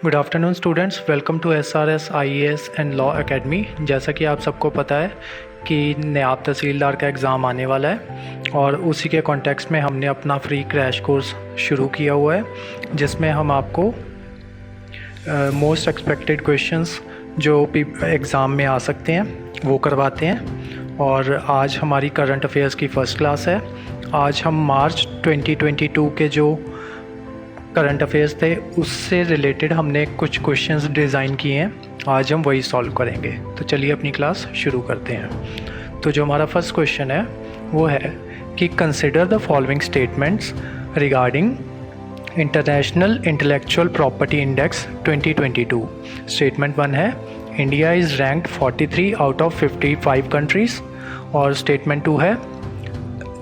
Good afternoon students, welcome to SRS IAS and law academy. जैसा कि आप सबको पता है कि नायब तहसीलदार का एग्ज़ाम आने वाला है और उसी के कॉन्टेक्स्ट में हमने अपना फ्री क्रैश कोर्स शुरू किया हुआ है, जिसमें हम आपको मोस्ट एक्सपेक्टेड क्वेश्चंस जो एग्ज़ाम में आ सकते हैं वो करवाते हैं। और आज हमारी करंट अफेयर्स की फ़र्स्ट क्लास है। आज हम मार्च 2022 के जो करंट अफेयर्स थे उससे रिलेटेड हमने कुछ क्वेश्चंस डिज़ाइन किए हैं, आज हम वही सॉल्व करेंगे। तो चलिए अपनी क्लास शुरू करते हैं। तो जो हमारा फर्स्ट क्वेश्चन है वो है कि consider the following statements regarding international intellectual property index 2022। Statement 1 है India is ranked 43 out of 55 countries, और स्टेटमेंट 2 है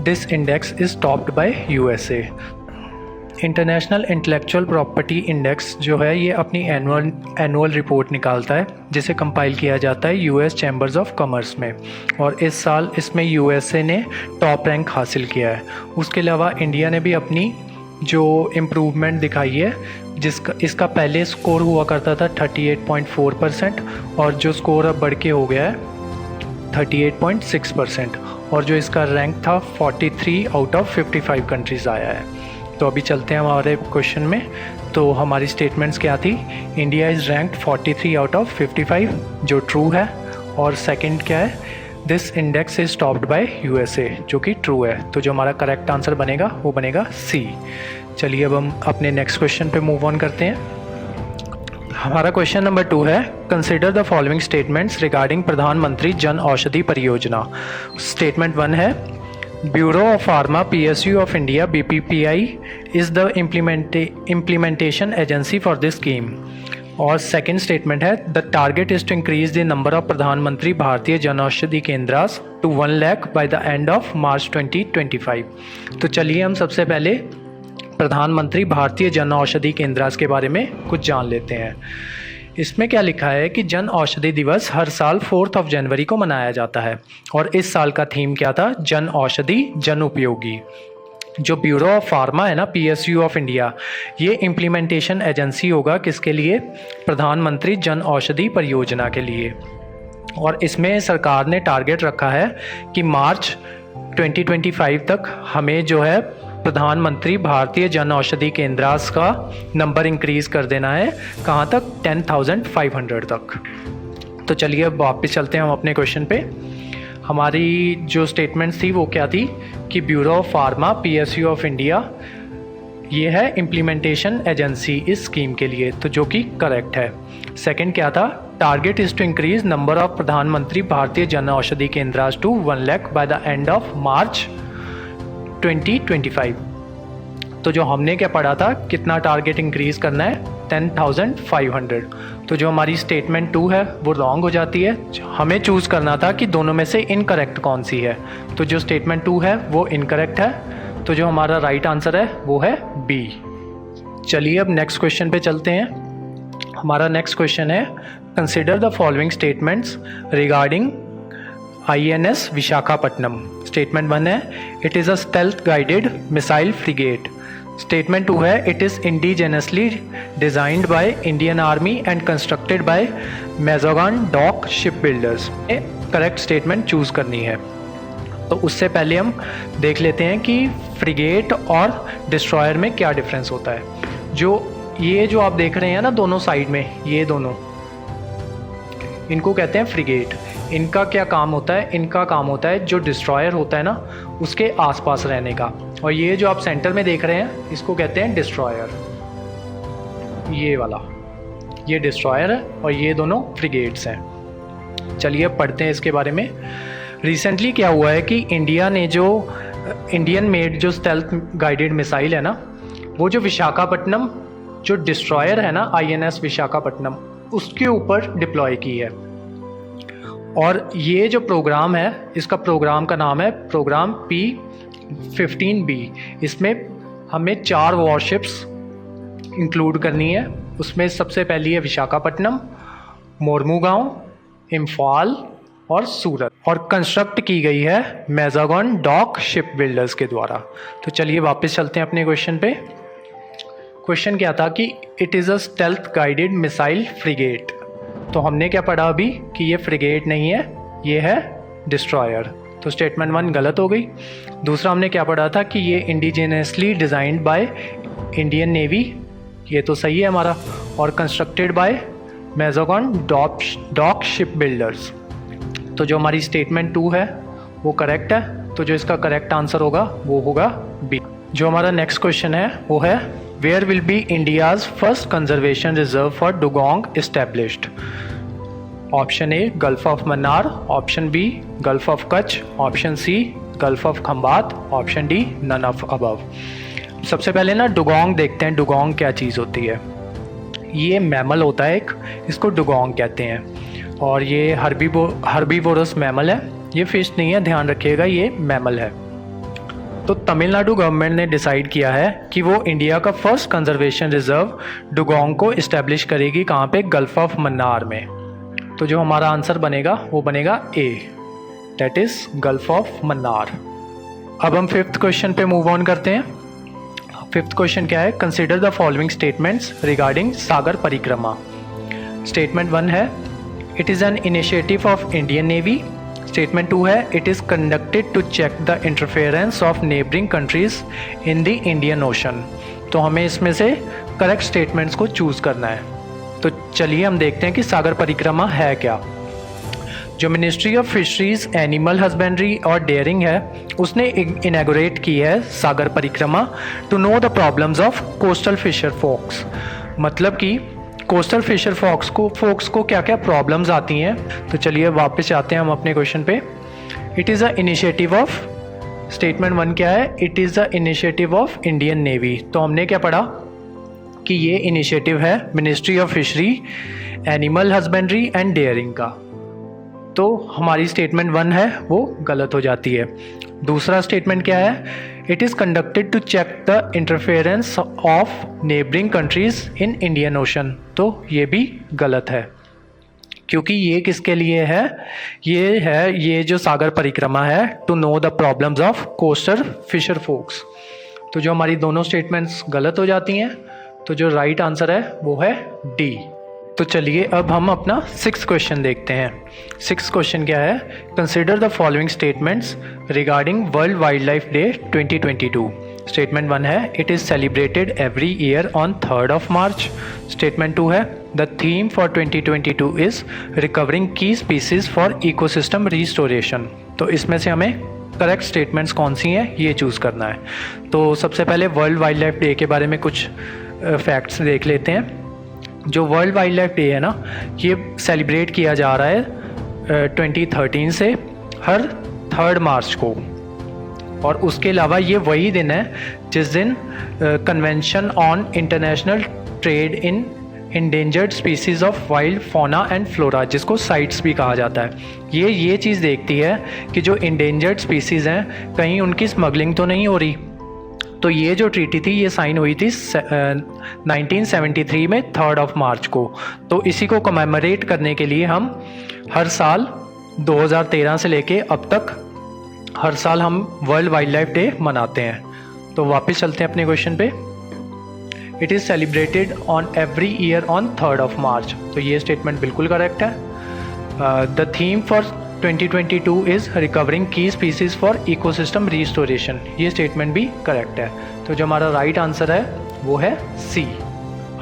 this index is topped by USA। International intellectual property index जो है ये अपनी एनुअल रिपोर्ट निकालता है, जिसे कंपाइल किया जाता है US चैम्बर्स ऑफ कॉमर्स में, और इस साल इसमें USA ने टॉप रैंक हासिल किया है। उसके अलावा इंडिया ने भी अपनी जो इम्प्रूवमेंट दिखाई है, इसका पहले स्कोर हुआ करता था 38.4% और जो स्कोर अब बढ़ के हो गया है 38.6%, और जो इसका रैंक था 43 आउट ऑफ 55 कंट्रीज़ आया है। तो अभी चलते हैं हमारे क्वेश्चन में। तो हमारी स्टेटमेंट्स क्या थी? India is ranked 43 out of 55 जो ट्रू है, और सेकंड क्या है? This index is topped by USA जो कि ट्रू है। तो जो हमारा करेक्ट आंसर बनेगा वो बनेगा C। चलिए अब हम अपने नेक्स्ट क्वेश्चन पे मूव ऑन करते हैं। हमारा क्वेश्चन नंबर 2 है consider the following statements regarding Pradhan Mantri Jan Aushadhi Pariyojana. Statement 1 है bureau of pharma PSU of India BPPI is the implementation agency for this scheme. और सेकेंड स्टेटमेंट है the target is to increase the number of Pradhan Mantri Bharatiya Jan Aushadhi Kendras to 1 lakh by the end of March 2025। तो चलिए हम सबसे पहले प्रधानमंत्री भारतीय जन औषधि केंद्रास के बारे में कुछ जान लेते हैं। इसमें क्या लिखा है कि जन औषधि दिवस हर साल 4 जनवरी को मनाया जाता है, और इस साल का थीम क्या था? जन औषधि जन उपयोगी। जो ब्यूरो ऑफ फार्मा है ना, PSU ऑफ इंडिया, ये इम्प्लीमेंटेशन एजेंसी होगा किसके लिए? प्रधानमंत्री जन औषधि परियोजना के लिए। और इसमें सरकार ने टारगेट रखा है कि मार्च 2025 तक हमें जो है प्रधानमंत्री भारतीय जन औषधि केंद्रास का नंबर इंक्रीज़ कर देना है। कहाँ तक? 10,500 तक। तो चलिए अब वापस चलते हैं हम अपने क्वेश्चन पे। हमारी जो स्टेटमेंट्स थी वो क्या थी कि bureau of pharma PSU of India ये है इम्प्लीमेंटेशन एजेंसी इस स्कीम के लिए, तो जो कि करेक्ट है। सेकंड क्या था? Target is to increase number of Pradhan Mantri Bharatiya Jan Aushadhi Kendras to 1 lakh by the end of March 2025। तो जो हमने क्या पढ़ा था, कितना टारगेट इंक्रीज़ करना है? 10,500। तो जो हमारी स्टेटमेंट 2 है वो रॉन्ग हो जाती है। हमें चूज़ करना था कि दोनों में से इनकरेक्ट कौन सी है। तो जो स्टेटमेंट 2 है वो इनकरेक्ट है, तो जो हमारा राइट आंसर है वो है B। चलिए अब नेक्स्ट क्वेश्चन पे चलते हैं। हमारा नेक्स्ट क्वेश्चन है consider the following statements regarding INS Visakhapatnam. Statement 1 है it is a stealth guided missile frigate. Statement 2 है it is indigenously designed by Indian army and constructed by Mazagon dock ship builders. Correct statement choose करनी है। तो उससे पहले हम देख लेते हैं कि फ्रिगेट और डिस्ट्रॉयर में क्या डिफरेंस होता है। जो आप देख रहे हैं ना दोनों साइड में, ये दोनों, इनको कहते हैं फ्रिगेट। इनका क्या काम होता है? इनका काम होता है जो डिस्ट्रॉयर होता है ना उसके आसपास रहने का, और ये जो आप सेंटर में देख रहे हैं इसको कहते हैं डिस्ट्रॉयर। ये वाला ये डिस्ट्रॉयर है और ये दोनों फ्रिगेट्स हैं। चलिए अब पढ़ते हैं इसके बारे में। रिसेंटली क्या हुआ है कि इंडिया ने जो इंडियन मेड जो स्टेल्थ गाइडेड मिसाइल है ना, वो जो विशाखापट्टनम जो डिस्ट्रॉयर है ना INS विशाखापट्टनम, उसके ऊपर डिप्लॉय की है। और ये जो प्रोग्राम है, इसका प्रोग्राम का नाम है प्रोग्राम P-15B। इसमें हमें 4 वॉरशिप्स इंक्लूड करनी है। उसमें सबसे पहली है विशाखापट्टनम, मोरमुगांव, इम्फाल और सूरत, और कंस्ट्रक्ट की गई है मेज़ोगन डॉक शिप बिल्डर्स के द्वारा। तो चलिए वापस चलते हैं अपने क्वेश्चन पे। क्वेश्चन क्या था कि it is a stealth guided missile frigate. तो हमने क्या पढ़ा अभी कि ये फ्रिगेट नहीं है, ये है डिस्ट्रॉयर। तो स्टेटमेंट 1 गलत हो गई। दूसरा हमने क्या पढ़ा था कि ये indigenously designed by Indian navy, ये तो सही है हमारा, और constructed by Mazagon dock ship builders. तो जो हमारी स्टेटमेंट 2 है वो करेक्ट है। तो जो इसका करेक्ट आंसर होगा वो होगा बी। जो हमारा नेक्स्ट क्वेश्चन है वो है where will be India's first conservation reserve for dugong established. Option A Gulf of Mannar, option B Gulf of Kutch, option C Gulf of Khambhat, option D none of above. सबसे पहले ना डुगोंग देखते हैं, डुगोंग क्या चीज़ होती है। ये मैमल होता है एक, इसको डुगोंग कहते हैं, और ये हर्बीवोरस मैमल है, ये फिश नहीं है, ध्यान रखिएगा, ये मैमल है। तो तमिलनाडु गवर्नमेंट ने डिसाइड किया है कि वो इंडिया का फर्स्ट कंजर्वेशन रिजर्व डुगोंग को इस्टेब्लिश करेगी, कहाँ पे, गल्फ ऑफ मन्नार में। तो जो हमारा आंसर बनेगा वो बनेगा A, that is gulf of Mannar. अब हम 5th क्वेश्चन पे मूव ऑन करते हैं। 5th क्वेश्चन क्या है, consider the following statements regarding Sagar Parikrama. Statement 1 है it is an initiative of Indian navy. Statement 2 है it is conducted to check the interference of neighbouring countries in the Indian ocean. तो हमें इसमें से करेक्ट स्टेटमेंट्स को choose करना है। तो चलिए हम देखते हैं कि सागर परिक्रमा है क्या। जो ministry of fisheries, animal husbandry और डेयरिंग है उसने इनैगोरेट की है Sagar Parikrama to know the problems of coastal fisher folks. मतलब कि कोस्टल फिशर फोक्स को क्या क्या प्रॉब्लम्स आती हैं। तो चलिए वापस आते हैं हम अपने क्वेश्चन पे। It is a initiative of, statement 1 क्या है, it is a initiative of Indian Navy. तो हमने क्या पढ़ा कि ये इनिशिएटिव है ministry of fishery, animal husbandry and dairying का। तो हमारी स्टेटमेंट 1 है वो गलत हो जाती है। दूसरा स्टेटमेंट क्या है, it is conducted to check the interference of neighbouring countries in Indian ocean. तो ये भी गलत है, क्योंकि ये किसके लिए है, ये जो सागर परिक्रमा है to know the problems of coastal fisher folks. तो जो हमारी दोनों स्टेटमेंट्स गलत हो जाती हैं, तो जो राइट आंसर है वो है डी। तो चलिए अब हम अपना 6th क्वेश्चन देखते हैं। 6th क्वेश्चन क्या है, consider the following statements regarding world wild life day 2022। Statement 1 है it is celebrated every year on 3rd of March। Statement 2 है the theme for 2022 is recovering की स्पीसीज फॉर इकोसिस्टम रिस्टोरेशन। तो इसमें से हमें correct statements कौन सी हैं ये चूज़ करना है। तो सबसे पहले वर्ल्ड वाइल्ड लाइफ डे के बारे में कुछ फैक्ट्स देख लेते हैं। जो वर्ल्ड वाइल्ड लाइफ डे है ना, ये सेलिब्रेट किया जा रहा है 2013 से हर 3rd मार्च को, और उसके अलावा ये वही दिन है जिस दिन convention on international trade in endangered species of wild fauna and flora, जिसको साइट्स भी कहा जाता है, ये चीज़ देखती है कि जो इंडेंजर्ड स्पीसीज़ हैं कहीं उनकी स्मगलिंग तो नहीं हो रही। तो ये जो ट्रीटी थी ये साइन हुई थी 1973 में 3rd of March को। तो इसी को कमेमोरेट करने के लिए हम हर साल 2013 से लेके अब तक हर साल हम वर्ल्ड वाइल्ड लाइफ डे मनाते हैं। तो वापस चलते हैं अपने क्वेश्चन पे। It is celebrated on every year on 3rd of March। तो ये स्टेटमेंट बिल्कुल करेक्ट है। The theme for 2022 is recovering की स्पीसीज फॉर इकोसिस्टम रिस्टोरेशन। ये स्टेटमेंट भी करेक्ट है। तो जो हमारा राइट आंसर है वो है सी।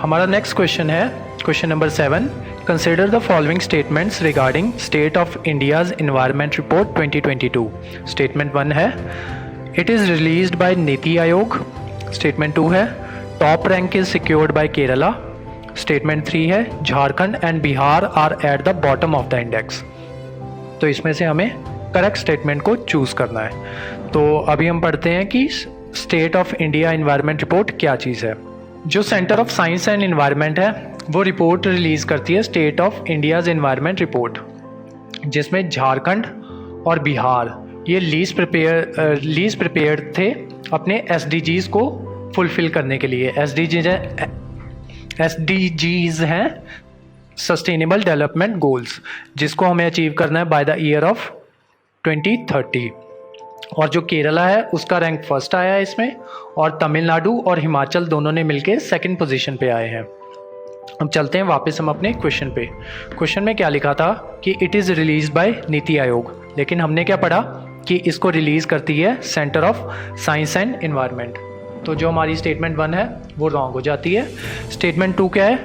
हमारा नेक्स्ट क्वेश्चन है question number 7। Consider the following statements regarding state of India's environment report 2022। Statement 1 है it is released by NITI Aayog. Statement 2 है top rank is secured by Kerala. Statement 3 है Jharkhand and Bihar are at the bottom of the index. तो इसमें से हमें correct statement को choose करना है। तो अभी हम पढ़ते हैं कि state of India environment report क्या चीज़ है। जो centre of science and environment है वो रिपोर्ट रिलीज़ करती है state of India's environment report, जिसमें झारखंड और बिहार ये लीस्ट प्रिपेयर थे अपने SDGs को फुलफ़िल करने के लिए। SDGs हैं सस्टेनेबल डेवलपमेंट गोल्स, जिसको हमें अचीव करना है बाय द ईयर ऑफ 2030। और जो केरला है उसका रैंक फर्स्ट आया है इसमें, और तमिलनाडु और हिमाचल दोनों ने मिलके सेकंड पोजीशन पे आए हैं। अब चलते हैं वापस हम अपने क्वेश्चन पे। क्वेश्चन में क्या लिखा था कि it is release by NITI Aayog, लेकिन हमने क्या पढ़ा कि इसको रिलीज़ करती है centre of science and environment. तो जो हमारी स्टेटमेंट 1 है वो रॉन्ग हो जाती है। स्टेटमेंट 2 क्या है,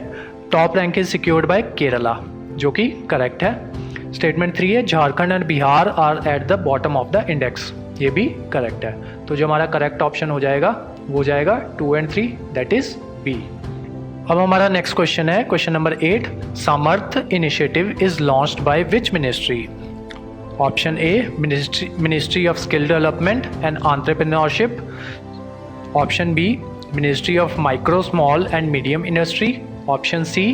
top rank is secured by Kerala, जो कि करेक्ट है। स्टेटमेंट 3 है Jharkhand and Bihar are at the bottom of the index, ये भी करेक्ट है। तो जो हमारा करेक्ट ऑप्शन हो जाएगा वो हो जाएगा 2 और 3, दैट इज बी। अब हमारा नेक्स्ट क्वेश्चन है, question number 8, Samarthya initiative is launched by which ministry? Option A ministry of skill development and entrepreneurship, option B ministry of micro small and medium industry, option C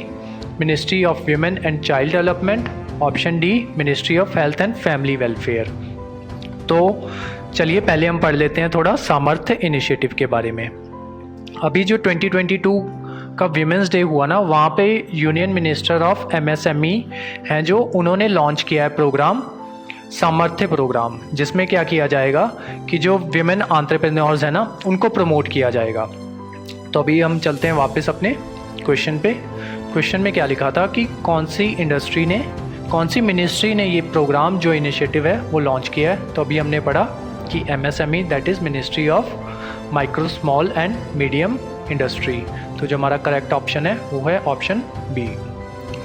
ministry of women and child development, option D ministry of health and family welfare. तो चलिए पहले हम पढ़ लेते हैं थोड़ा सामर्थ्य initiative के बारे में। अभी जो 2022 का विमेंस डे हुआ ना, वहाँ पे यूनियन मिनिस्टर ऑफ MSME हैं जो उन्होंने लॉन्च किया है प्रोग्राम, सामर्थ्य प्रोग्राम, जिसमें क्या किया जाएगा कि जो विमेन एंटरप्रेन्योर्स हैं ना उनको प्रमोट किया जाएगा। तो अभी हम चलते हैं वापस अपने क्वेश्चन पे। क्वेश्चन में क्या लिखा था कि कौन सी मिनिस्ट्री ने ये प्रोग्राम जो इनिशिएटिव है वो लॉन्च किया है। तो अभी हमने पढ़ा कि MSME that is ministry of micro small and medium industry. तो जो हमारा करेक्ट ऑप्शन है वो है ऑप्शन बी।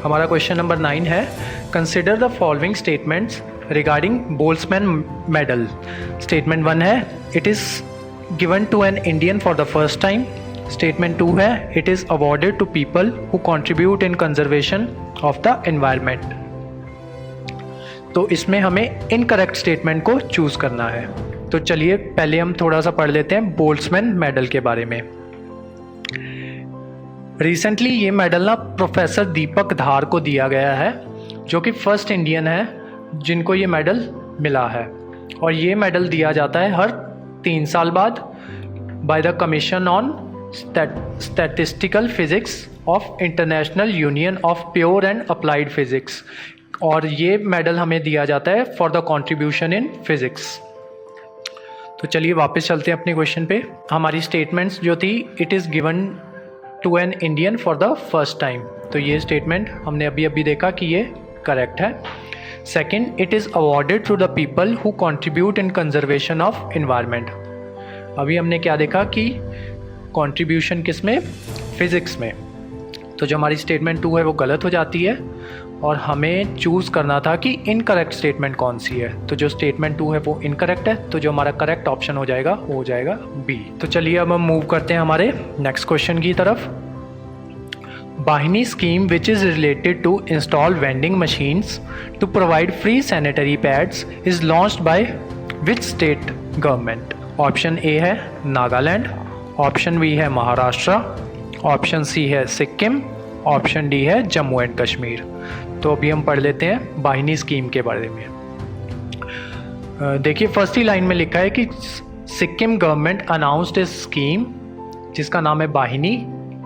हमारा क्वेश्चन नंबर 9 है, consider the following statements regarding Boltzmann medal. Statement 1 है, it is given to an Indian for the first time. Statement 2 है, it is awarded to people who contribute in conservation of the environment. तो इसमें हमें incorrect statement को choose करना है। तो चलिए पहले हम थोड़ा सा पढ़ लेते हैं बोल्ट्जमैन मेडल के बारे में। रिसेंटली ये मेडल ना प्रोफेसर दीपक धार को दिया गया है, जो कि फर्स्ट इंडियन है जिनको ये मेडल मिला है। और ये मेडल दिया जाता है हर 3 साल बाद by the commission on statistical physics of international union of pure and applied physics. और ये मेडल हमें दिया जाता है for the contribution in physics. तो चलिए वापस चलते हैं अपने क्वेश्चन पे। हमारी स्टेटमेंट्स जो थी, it is given to an Indian for the first time, तो ये स्टेटमेंट हमने अभी देखा कि ये करेक्ट है। Second, it is awarded to the people who contribute in conservation of environment. अभी हमने क्या देखा कि कंट्रीब्यूशन किस में, फिजिक्स में। तो जो हमारी स्टेटमेंट 2 है वो गलत हो जाती है और हमें चूज़ करना था कि इनकरेक्ट स्टेटमेंट कौन सी है। तो जो स्टेटमेंट 2 है वो इनकरेक्ट है, तो जो हमारा करेक्ट ऑप्शन हो जाएगा वो हो जाएगा बी। तो चलिए अब हम मूव करते हैं हमारे नेक्स्ट क्वेश्चन की तरफ। Bahini scheme, which is related to install vending machines to provide free sanitary pads, is launched by which state government? Option A है नागालैंड, ऑप्शन बी है महाराष्ट्र, ऑप्शन सी है सिक्किम, ऑप्शन डी है Jammu and Kashmir. तो अभी हम पढ़ लेते हैं बाहिनी स्कीम के बारे में। देखिए फर्स्ट ही लाइन में लिखा है कि Sikkim government announced a scheme जिसका नाम है Bahini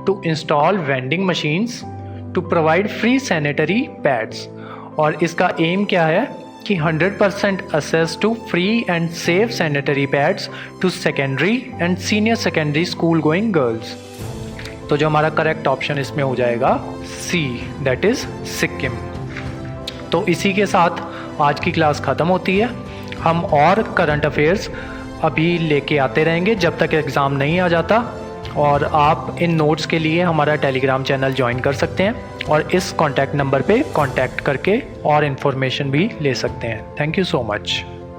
to install vending machines to provide free sanitary pads. और इसका एम क्या है कि 100% access to free and safe sanitary pads to secondary and senior secondary school going girls। तो जो हमारा करेक्ट ऑप्शन इसमें हो जाएगा सी, दैट इज़ सिक्किम। तो इसी के साथ आज की क्लास ख़त्म होती है। हम और करंट अफेयर्स अभी लेके आते रहेंगे जब तक एग्ज़ाम नहीं आ जाता। और आप इन नोट्स के लिए हमारा टेलीग्राम चैनल ज्वाइन कर सकते हैं और इस कॉन्टैक्ट नंबर पे कॉन्टैक्ट करके और इन्फॉर्मेशन भी ले सकते हैं। Thank you so much.